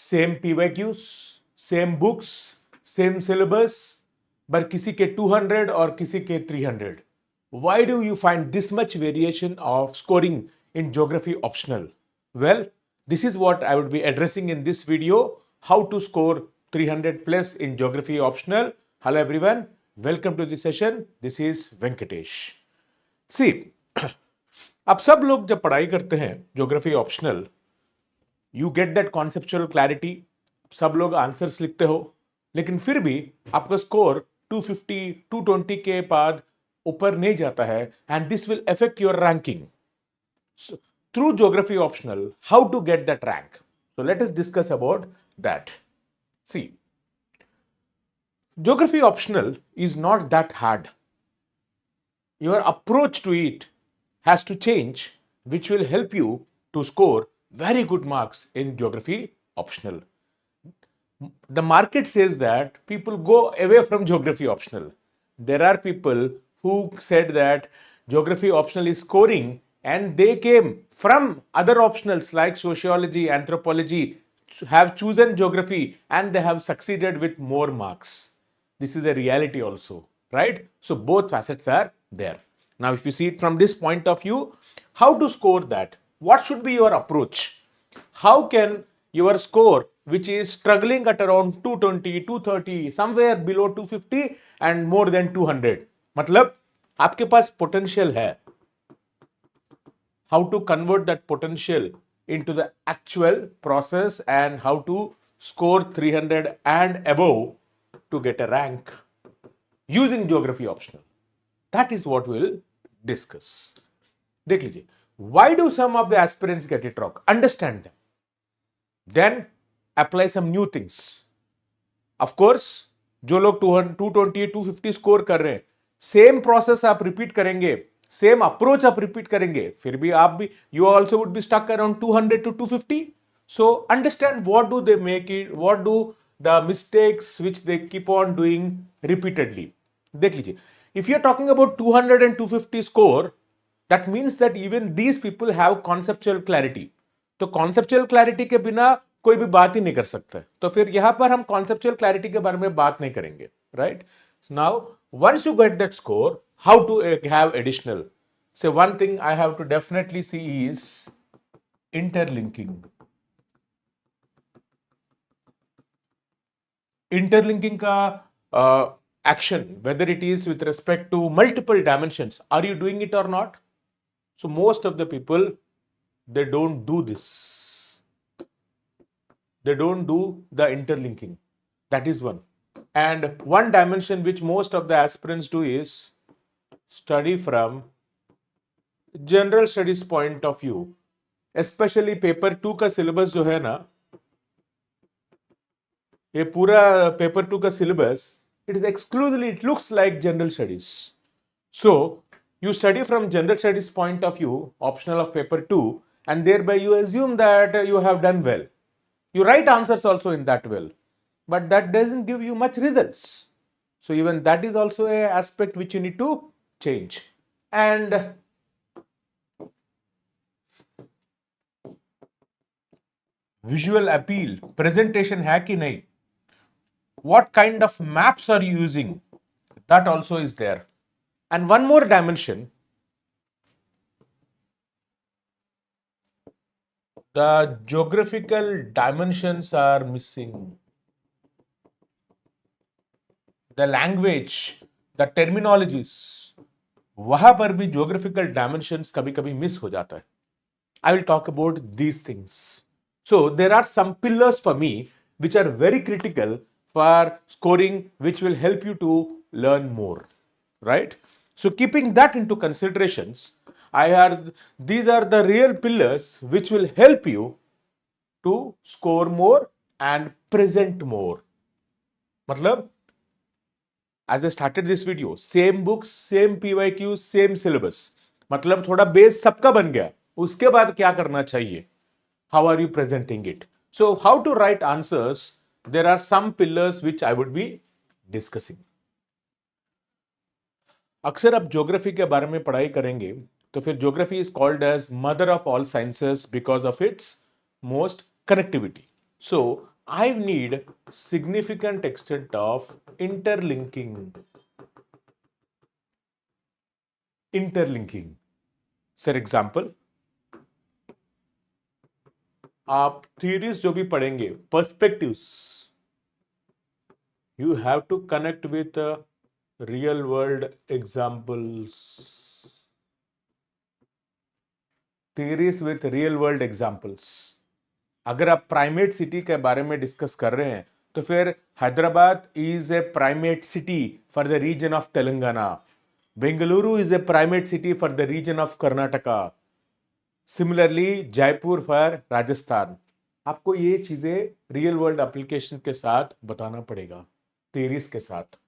Same PYQs, same books, same syllabus, पर किसी के 200 और किसी के 300. Why do you find this much variation of scoring in geography optional? Well, this is what I would be addressing in this video, how to score 300 plus in geography optional. Hello everyone, welcome to this session. This is Venkatesh. See, अब सब लोग जब पढ़ाई करते हैं geography optional, you get that conceptual clarity, सब लोग answers लिखते हो, लेकिन फिर भी आपका स्कोर 250 220 के बाद ऊपर नहीं जाता है, and this will affect your ranking through geography optional. How to get that rank? So let us discuss about that. See, geography optional is not that hard. Your approach to it has to change, which will help you to score very good marks in geography optional. The market says that people go away from geography optional. There are people who said that geography optional is scoring, and they came from other optionals like sociology, anthropology, have chosen geography, and they have succeeded with more marks. This is a reality also, right? So both facets are there. Now, if you see it from this point of view, how to score that? What should be your approach? How can your score, which is struggling at around 220, 230, somewhere below 250 and more than 200, मतलब आपके पास potential है. How to convert that potential into the actual process and how to score 300 and above to get a rank using geography optional. That is what we'll discuss. देख लीजिए, why do some of the aspirants get it wrong? Understand them. Then apply some new things. Of course, जो लोग 220, 250 score कर रहे हैं, same process आप repeat करेंगे, same approach आप रिपीट करेंगे, फिर भी आप भी you also would be stuck around 200 to 250. So understand what do they make it, what do the mistakes which they keep on doing repeatedly. देख लीजिए, if you are talking about 200 and 250 score, that means that even these people have conceptual clarity. तो conceptual clarity के बिना कोई भी बात ही नहीं कर सकता, तो फिर यहां पर हम conceptual clarity के बारे में बात नहीं करेंगे, right? So now, once you get that score, how to have additional? So one thing I have to definitely see is interlinking. Interlinking का action, whether it is with respect to multiple dimensions, are you doing it or not? So most of the people, they don't do this. They don't do the interlinking. That is one. And one dimension which most of the aspirants do is study from general studies point of view. Especially paper 2 का syllabus जो है ना, ये पूरा paper 2 का syllabus, it is exclusively, it looks like general studies. So you study from general studies point of view, optional of paper 2, and thereby you assume that you have done well. You write answers also in that well, but that doesn't give you much results. So even that is also a aspect which you need to change. And visual appeal, presentation है कि नहीं? What kind of maps are you using? That also is there. And one more dimension, the geographical dimensions are missing. The language, the terminologies, वहां पर भी geographical dimensions कभी कभी miss हो जाता है. I will talk about these things. So there are some pillars for me which are very critical for scoring, which will help you to learn more, right? So keeping that into considerations, these are the real pillars which will help you to score more and present more. मतलब, as I started this video, same books, same PYQ, same syllabus. मतलब थोड़ा base सबका बन गया, उसके बाद क्या करना चाहिए? How are you presenting it? So how to write answers? There are some pillars which I would be discussing. अक्सर आप ज्योग्राफी के बारे में पढ़ाई करेंगे, तो फिर geography is called as mother of all sciences because of its most connectivity. So I need significant extent of interlinking. For example, आप theories जो भी पढ़ेंगे, perspectives, you have to connect with real world examples. Theories with real world examples. अगर आप primate city के बारे में discuss कर रहे हैं तो फिर Hyderabad is a primate city for the region of Telangana, Bengaluru is a primate city for the region of Karnataka, similarly Jaipur for Rajasthan. आपको ये चीजें रियल वर्ल्ड एप्लीकेशन के साथ बताना पड़ेगा, थ्योरीज के साथ।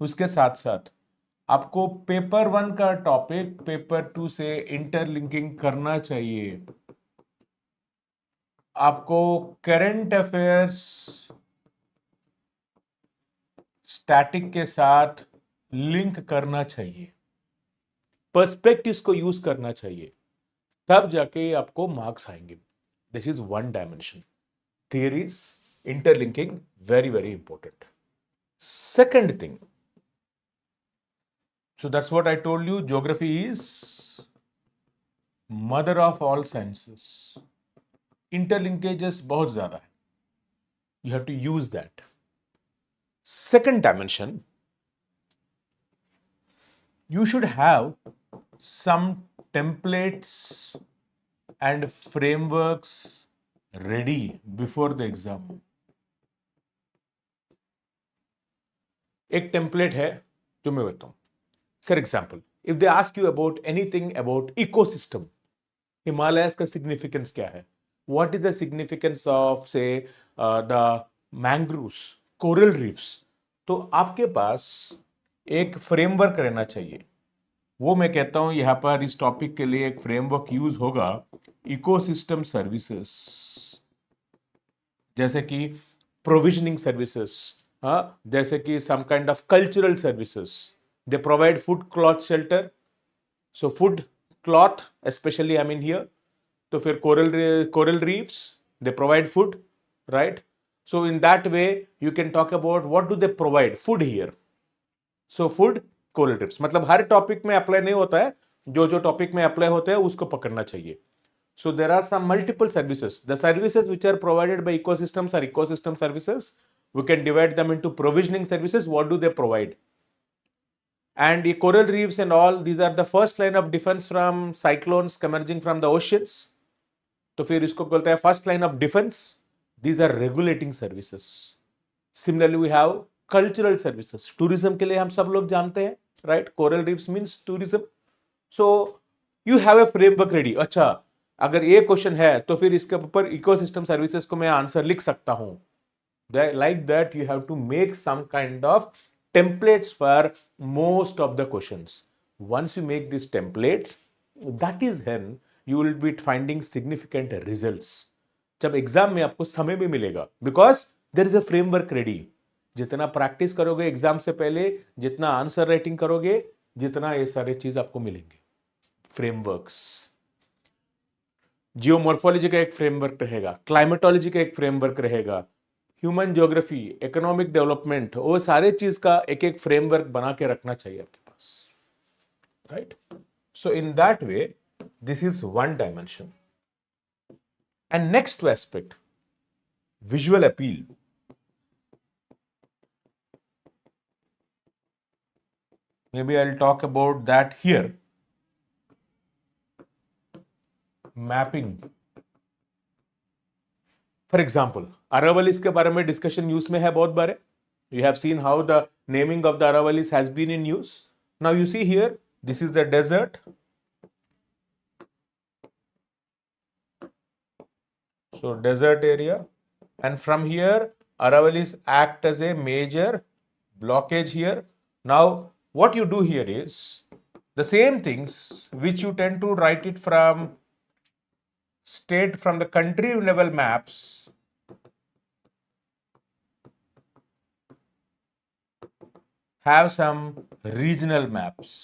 उसके साथ साथ आपको पेपर 1 का टॉपिक पेपर 2 से इंटरलिंकिंग करना चाहिए। आपको करंट अफेयर्स स्टैटिक के साथ लिंक करना चाहिए, पर्सपेक्टिव्स को यूज करना चाहिए, तब जाके आपको मार्क्स आएंगे। This is one dimension, theories, interlinking, very very important. Second thing, so that's what I told you, geography is mother of all sciences. Interlinkages बहुत ज्यादा है, you have to use that. Second dimension, you should have some templates and frameworks ready before the exam. एक template है जो मैं बताऊं। For example, if they ask you about anything about ecosystem, Himalayas का significance क्या है, what is the significance of से the mangroves, coral reefs, तो आपके पास एक फ्रेमवर्क रहना चाहिए। वो मैं कहता हूं यहां पर इस टॉपिक के लिए एक फ्रेमवर्क यूज होगा, इकोसिस्टम सर्विसेज, जैसे कि प्रोविजनिंग सर्विसेज, जैसे कि some kind of cultural services, they provide food, cloth, shelter. So food, cloth specially I mean here, तो फिर coral reefs, they provide food, right? So in that way you can talk about what do they provide, food here. So food, coral reefs, मतलब हर topic में apply नहीं होता है, जो जो टॉपिक में अप्लाई होता है उसको पकड़ना चाहिए। So there are some multiple services. The services which are provided by ecosystems are ecosystem services. We can divide them into provisioning services. What do they provide? And the coral reefs and all, these are the first line of defense from cyclones emerging from the oceans. तो फिर इसको बोलते हैं first line of defense. These are regulating services. Similarly, we have cultural services. Tourism के लिए हम सब लोग जानते हैं, right? Coral reefs means tourism. So you have a framework ready. अच्छा, अगर ये क्वेश्चन है तो फिर इसके ऊपर इकोसिस्टम सर्विसेज को मैं आंसर लिख सकता हूं। Like that you have to make some kind of templates for most of the questions. Once you make this templates, that is when you will be finding significant results. जब exam में आपको समय भी मिलेगा, because there is a framework ready. जितना practice करोगे exam से पहले, जितना आंसर राइटिंग करोगे, जितना ये सारे चीज आपको मिलेंगे। फ्रेमवर्क्स, जियोमॉर्फोलॉजी का एक फ्रेमवर्क रहेगा, क्लाइमेटोलॉजी का एक फ्रेमवर्क रहेगा, ह्यूमन ज्योग्राफी, इकोनॉमिक डेवलपमेंट, वो सारे चीज का एक एक फ्रेमवर्क बना के रखना चाहिए आपके पास, right? So in that way this is one dimension. And next aspect, visual appeal. maybe I'll talk about that here. Mapping. For example, Aravallis के बारे में डिस्कशन न्यूज में है बहुत बारे. You have seen how the naming of the Aravallis has been in use. Now you see here, this is the desert. So desert area, and from here Aravallis act as a major blockage here. Now what you do here is the same things which you tend to write it from state, from the country level maps, have some regional maps.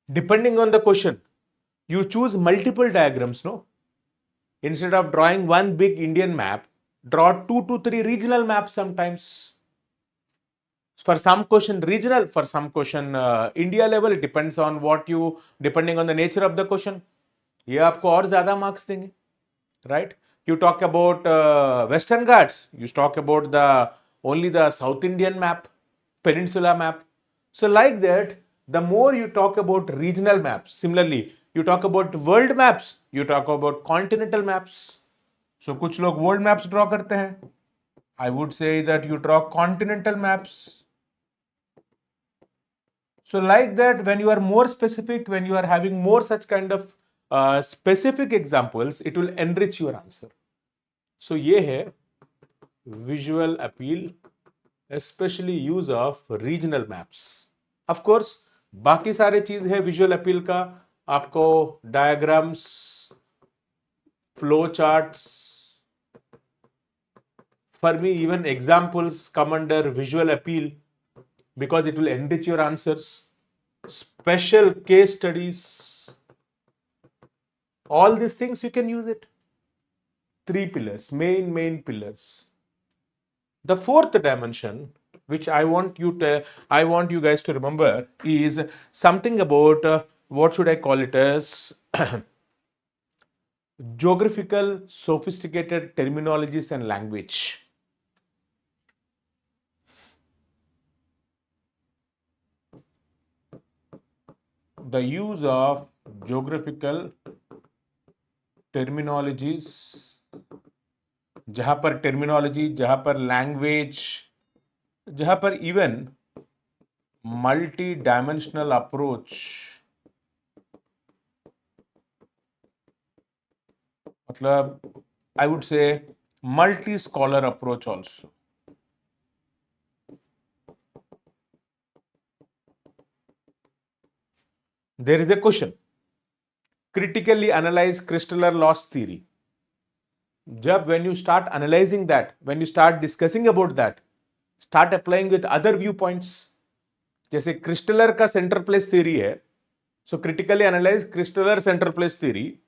Depending on the question, you choose multiple diagrams, no? Instead of drawing one big Indian map, draw 2 to 3 regional maps sometimes. For some question regional, for some question India level. It depends on what you, depending on the nature of the question. ये आपको और ज़्यादा marks देंगे, right? You talk about Western Ghats, you talk about the only the South Indian map, peninsula map. So like that, the more you talk about regional maps, similarly, you talk about world maps, you talk about continental maps. So कुछ लोग world maps draw करते हैं. I would say that you draw continental maps. So like that, when you are more specific, when you are having more such kind of specific examples, it will enrich your answer. So ये है visual appeal, especially use of regional maps. Of course, बाकी सारे चीज है visual appeal का, आपको diagrams, flow charts, for me even examples come under visual appeal because it will enrich your answers. Special case studies, all these things you can use it. 3 pillars, main pillars. The fourth dimension, which I want you guys to remember, is something about what should I call it as geographical sophisticated terminologies and language. The use of geographical terminologies, जहां पर terminology, जहां पर language, जहां पर even multi-dimensional approach, मतलब I would say multi-scholar approach also. There is a question. Critically analyze crystalline loss theory. Jab when you start analyzing that, when you start discussing about that, start applying with other viewpoints. जैसे Christaller का centre place theory है, so critically analyze crystalline center place theory.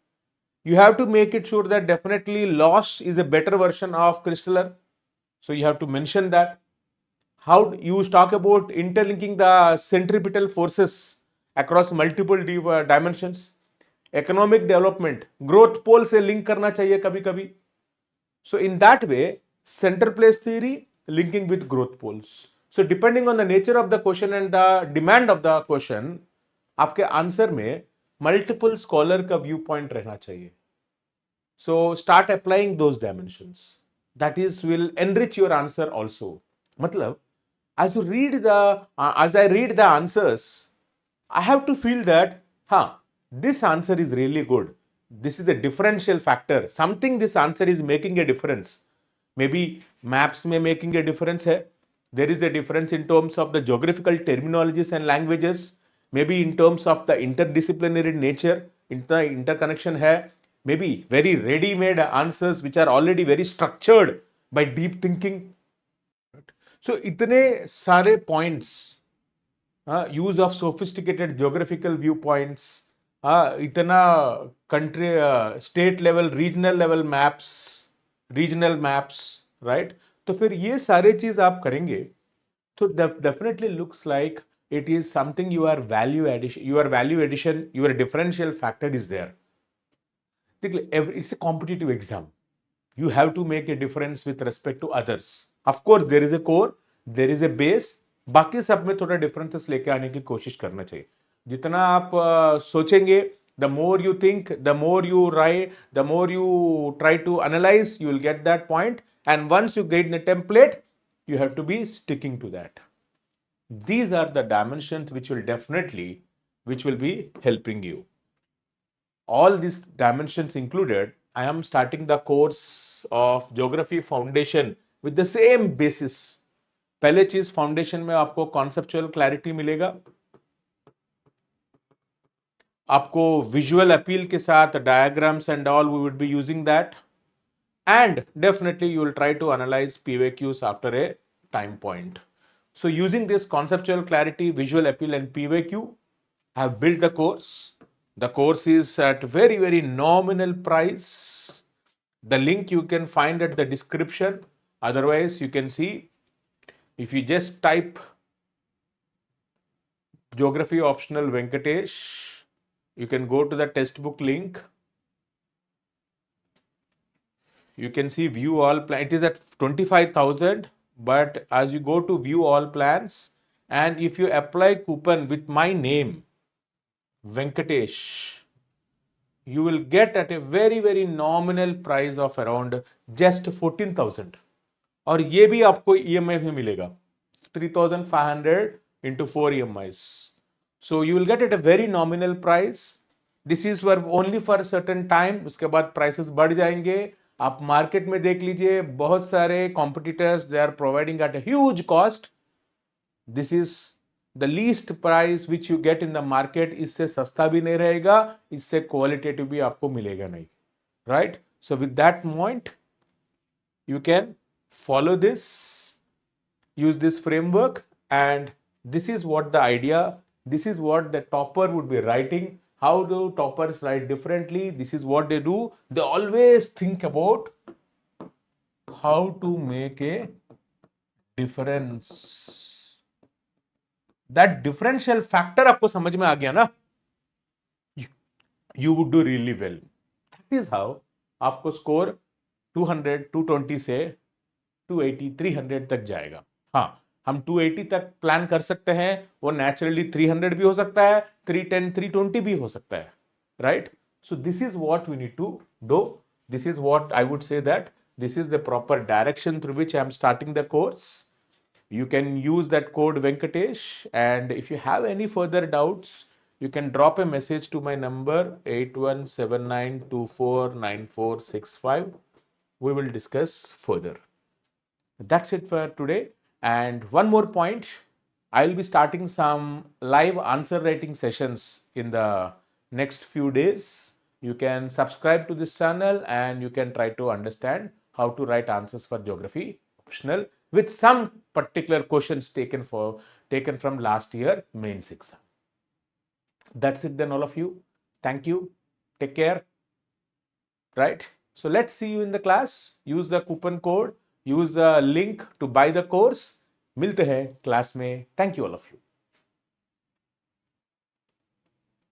You have to make it sure that definitely loss is a better version of crystalline. So you have to mention that. How you talk about interlinking the centripetal forces across multiple dimensions. Economic development, growth pole से link करना चाहिए कभी कभी. So in that way, center place theory linking with growth poles. So depending on the nature of the question and the demand of the question, आपके answer में multiple scholar का viewpoint रहना चाहिए. So start applying those dimensions. That is will enrich your answer also. मतलब as I read the answers, I have to feel that this answer is really good. This is a differential factor. Something this answer is making a difference. Maybe maps may making a difference है. There is a difference in terms of the geographical terminologies and languages. Maybe in terms of the interdisciplinary nature, interconnection है. Maybe very ready-made answers which are already very structured by deep thinking. So इतने सारे points, use of sophisticated geographical viewpoints, इतना country, state level, regional level maps, right? तो फिर ये सारे चीज आप करेंगे तो definitely looks like it is something your value addition, your differential factor is there. It's a competitive exam. You have to make a difference with respect to others. Of course, there is a core, there is a base. बाकी सब में थोड़ा differences लेके आने की कोशिश करना चाहिए. जितना आप सोचेंगे, the more you think, the more you write, the more you try to analyze, you will get that point. And once you get the template, you have to be sticking to that. These are the dimensions which will be helping you. All these dimensions included, I am starting the course of Geography Foundation with the same basis. पहले चीज foundation में आपको conceptual clarity मिलेगा, आपको visual appeal के साथ diagrams and all we would be using that, and definitely you will try to analyse PYQs after a time point. So using this conceptual clarity, visual appeal and PYQ, I have built the course. The course is at very, very nominal price. The link you can find at the description. Otherwise, you can see if you just type Geography Optional Venkatesh, you can go to the textbook link. You can see view all plan. It is at 25,000, but as you go to view all plans, and if you apply coupon with my name, Venkatesh, you will get at a very, very nominal price of around just 14,000. और ये भी आपको EMI में मिलेगा 3,500 into 4 EMIs. So you will get at a very nominal price. This is for only for certain time. उसके बाद prices बढ़ जाएंगे. आप मार्केट में देख लीजिए, बहुत सारे competitors they are providing at a huge cost. This is the least price which you get in the market. इससे सस्ता भी नहीं रहेगा, इससे qualitative भी आपको मिलेगा नहीं, right? So with that point, you can follow this, use this framework, and this is what the idea, this is what the topper would be writing. How do toppers write differently? This is what they do. They always think about how to make a difference. That differential factor आपको समझ में आ गया ना, you would do really well. That is how आपको score 200, 220 से 280, 300 तक जाएगा. हाँ, हम 280 तक प्लान कर सकते हैं, वो नेचुरली 300 भी हो सकता है, 310, 320 भी हो सकता है, right? So this is what we need to do. This is what I would say that this is the proper direction through which I am starting the course. You can use that code Venkatesh, and if you have any further doubts, you can drop a message to my number 8179249465. We will discuss further. That's it for today. And one more point, I will be starting some live answer writing sessions in the next few days. You can subscribe to this channel and you can try to understand how to write answers for geography optional with some particular questions taken from last year mains exam. That's it then, all of you. Thank you. Take care. Right? So let's see you in the class. Use the coupon code. Use the link to buy the course. मिलते हैं class में. Thank you all of you.